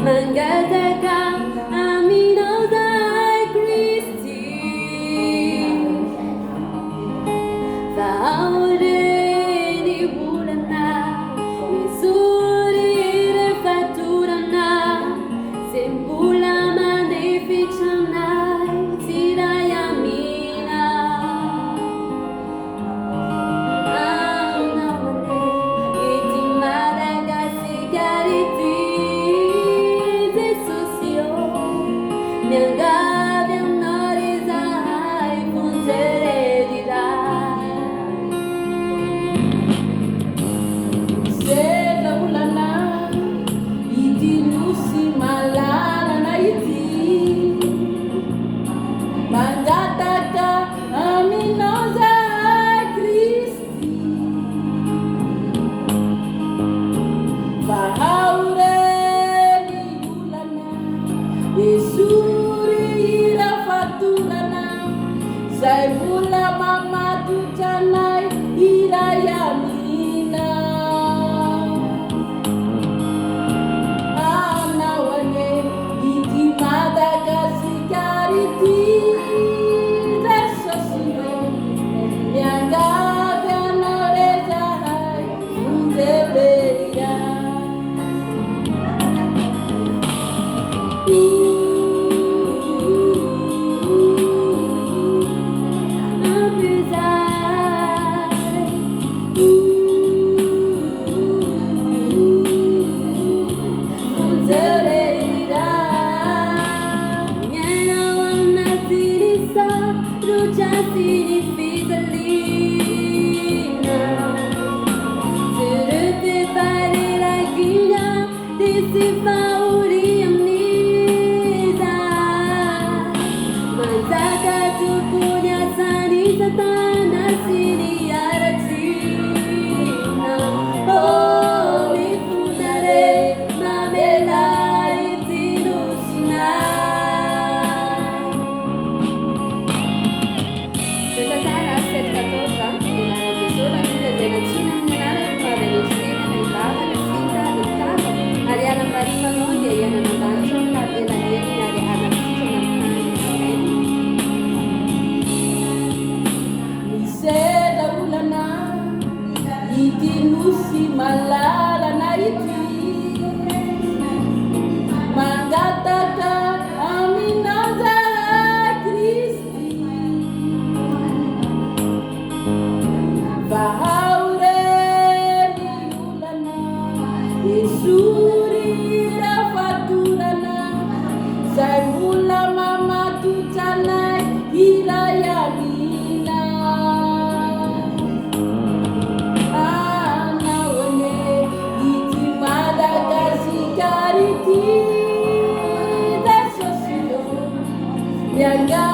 Mangataka aminozai Kristi Faureni bulana Isuri refaturana Sembula magnificana Sirayamina Anamane Iti Madagascariti Miangaviam norizai punzeredirai Seda ulana iti nusi malala na iti Mangataka aminozai Kristi Fahaureni ulana Isuri irafaturana Sai mula mamadu canai irayamina Anawane iti Madagascariti Desosio Miangavia norezahai Unzeberia malala na iti Mangataka aminozai Kristi Fahaureni ulana Isuri irafaturana Sai mula mamadu canai irayamina Madagascariti Desosio Mianga